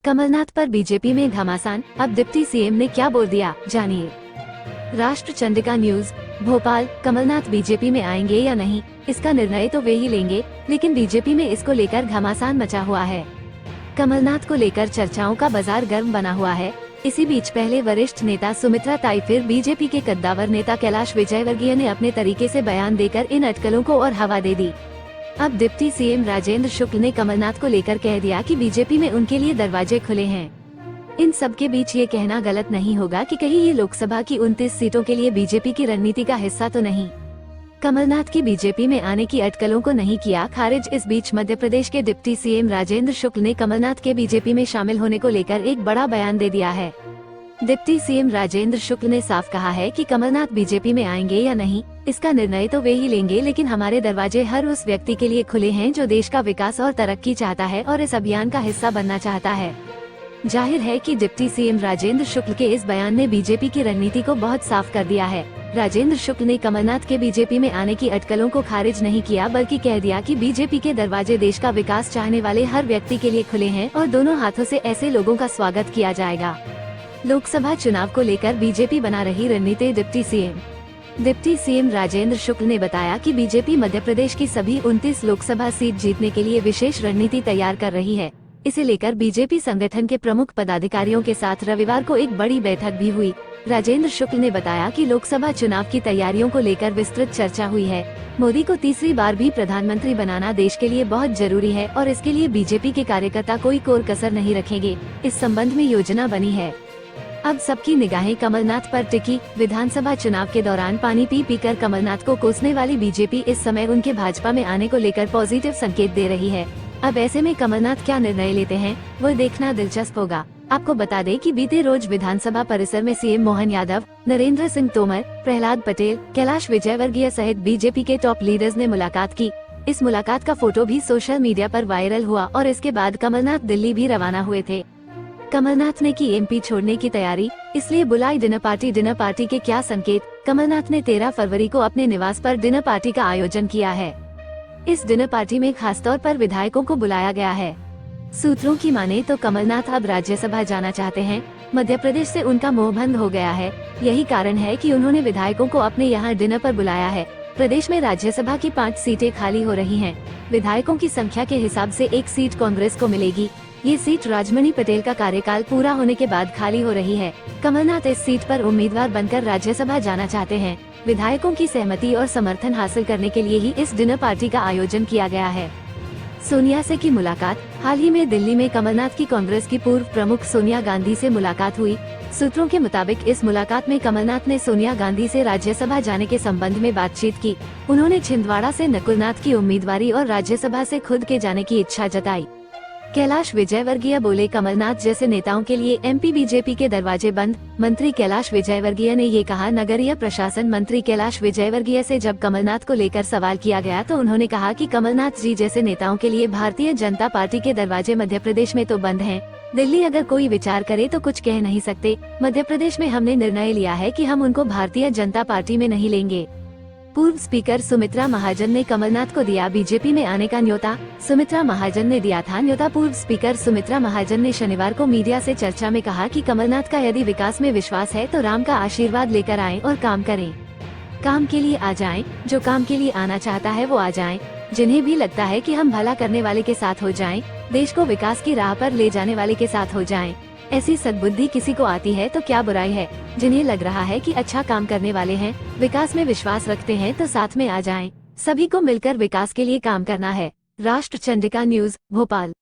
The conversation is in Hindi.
कमलनाथ पर बीजेपी में घमासान, अब डिप्टी सीएम ने क्या बोल दिया, जानिए। राष्ट्र चंद्रिका न्यूज, भोपाल। कमलनाथ बीजेपी में आएंगे या नहीं, इसका निर्णय तो वे ही लेंगे, लेकिन बीजेपी में इसको लेकर घमासान मचा हुआ है। कमलनाथ को लेकर चर्चाओं का बाजार गर्म बना हुआ है। इसी बीच पहले वरिष्ठ नेता सुमित्रा ताई फिर बीजेपी के कद्दावर नेता कैलाश विजयवर्गीय ने अपने तरीके से बयान देकर इन अटकलों को और हवा दे दी। अब डिप्टी सीएम राजेंद्र शुक्ल ने कमलनाथ को लेकर कह दिया कि बीजेपी में उनके लिए दरवाजे खुले हैं। इन सब के बीच ये कहना गलत नहीं होगा कि कहीं ये लोकसभा की 29 सीटों के लिए बीजेपी की रणनीति का हिस्सा तो नहीं। कमलनाथ की बीजेपी में आने की अटकलों को नहीं किया खारिज। इस बीच मध्य प्रदेश के डिप्टी सीएम राजेंद्र शुक्ल ने कमलनाथ के बीजेपी में शामिल होने को लेकर एक बड़ा बयान दे दिया है। डिप्टी सीएम राजेंद्र शुक्ल ने साफ कहा है कि कमलनाथ बीजेपी में आएंगे या नहीं, इसका निर्णय तो वे ही लेंगे, लेकिन हमारे दरवाजे हर उस व्यक्ति के लिए खुले हैं जो देश का विकास और तरक्की चाहता है और इस अभियान का हिस्सा बनना चाहता है। जाहिर है कि डिप्टी सीएम राजेंद्र शुक्ल के इस बयान ने बीजेपी की रणनीति को बहुत साफ कर दिया है। राजेंद्र शुक्ल ने कमलनाथ के बीजेपी में आने की अटकलों को खारिज नहीं किया, बल्कि कह दिया कि बीजेपी के दरवाजे देश का विकास चाहने वाले हर व्यक्ति के लिए खुले हैं और दोनों हाथों से ऐसे लोगों का स्वागत किया जाएगा। लोकसभा चुनाव को लेकर बीजेपी बना रही रणनीति। डिप्टी सीएम राजेंद्र शुक्ल ने बताया कि बीजेपी मध्य प्रदेश की सभी 29 लोकसभा सीट जीतने के लिए विशेष रणनीति तैयार कर रही है। इसे लेकर बीजेपी संगठन के प्रमुख पदाधिकारियों के साथ रविवार को एक बड़ी बैठक भी हुई। राजेंद्र शुक्ल ने बताया कि लोकसभा चुनाव की तैयारियों को लेकर विस्तृत चर्चा हुई है। मोदी को तीसरी बार भी प्रधानमंत्री बनाना देश के लिए बहुत जरूरी है और इसके लिए बीजेपी के कार्यकर्ता कोई कोर कसर नहीं रखेंगे। इस संबंध में योजना बनी है। अब सबकी निगाहें कमलनाथ पर टिकी। विधानसभा चुनाव के दौरान पानी पी कर कमलनाथ को कोसने वाली बीजेपी इस समय उनके भाजपा में आने को लेकर पॉजिटिव संकेत दे रही है। अब ऐसे में कमलनाथ क्या निर्णय लेते हैं, वो देखना दिलचस्प होगा। आपको बता दें कि बीते रोज विधानसभा परिसर में सीएम मोहन यादव, नरेंद्र सिंह तोमर, प्रहलाद पटेल, कैलाश विजयवर्गीय सहित बीजेपी के टॉप लीडर्स ने मुलाकात की। इस मुलाकात का फोटो भी सोशल मीडिया पर वायरल हुआ और इसके बाद कमलनाथ दिल्ली भी रवाना हुए थे। कमलनाथ ने की एमपी छोड़ने की तैयारी, इसलिए बुलाई डिनर पार्टी के क्या संकेत। कमलनाथ ने 13 फरवरी को अपने निवास पर डिनर पार्टी का आयोजन किया है। इस डिनर पार्टी में खासतौर पर विधायकों को बुलाया गया है। सूत्रों की माने तो कमलनाथ अब राज्यसभा जाना चाहते हैं। मध्य प्रदेश से उनका मोह भंग हो गया है। यही कारण है कि उन्होंने विधायकों को अपने यहाँ डिनर पर बुलाया है। प्रदेश में राज्यसभा की 5 सीटें खाली हो रही हैं। विधायकों की संख्या के हिसाब से एक सीट कांग्रेस को मिलेगी। ये सीट राजमणि पटेल का कार्यकाल पूरा होने के बाद खाली हो रही है। कमलनाथ इस सीट पर उम्मीदवार बनकर राज्यसभा जाना चाहते हैं। विधायकों की सहमति और समर्थन हासिल करने के लिए ही इस डिनर पार्टी का आयोजन किया गया है। सोनिया से की मुलाकात। हाल ही में दिल्ली में कमलनाथ की कांग्रेस की पूर्व प्रमुख सोनिया गांधी से मुलाकात हुई। सूत्रों के मुताबिक इस मुलाकात में कमलनाथ ने सोनिया गांधी से राज्यसभा जाने के संबंध में बातचीत की। उन्होंने छिंदवाड़ा से नकुलनाथ की उम्मीदवारी और राज्यसभा से खुद के जाने की इच्छा जताई। कैलाश विजयवर्गीय बोले, कमलनाथ जैसे नेताओं के लिए एमपी बीजेपी के दरवाजे बंद। मंत्री कैलाश विजयवर्गीय ने ये कहा। नगरीय प्रशासन मंत्री कैलाश विजयवर्गीय से जब कमलनाथ को लेकर सवाल किया गया तो उन्होंने कहा कि कमलनाथ जी जैसे नेताओं के लिए भारतीय जनता पार्टी के दरवाजे मध्य प्रदेश में तो बंद हैं। दिल्ली अगर कोई विचार करे तो कुछ कह नहीं सकते। मध्य प्रदेश में हमने निर्णय लिया है कि हम उनको भारतीय जनता पार्टी में नहीं लेंगे। पूर्व स्पीकर सुमित्रा महाजन ने कमलनाथ को दिया बीजेपी में आने का न्योता। सुमित्रा महाजन ने दिया था न्योता। पूर्व स्पीकर सुमित्रा महाजन ने शनिवार को मीडिया से चर्चा में कहा कि कमलनाथ का यदि विकास में विश्वास है तो राम का आशीर्वाद लेकर आएं और काम करें। काम के लिए आ जाएं, जो काम के लिए आना चाहता है वो आ जाएं। जिन्हें भी लगता है कि हम भला करने वाले के साथ हो जाएं, देश को विकास की राह पर ले जाने वाले के साथ हो जाएं। ऐसी सद्बुद्धि किसी को आती है तो क्या बुराई है। जिन्हें लग रहा है कि अच्छा काम करने वाले हैं, विकास में विश्वास रखते हैं तो साथ में आ जाएं। सभी को मिलकर विकास के लिए काम करना है। राष्ट्र चंद्रिका न्यूज, भोपाल।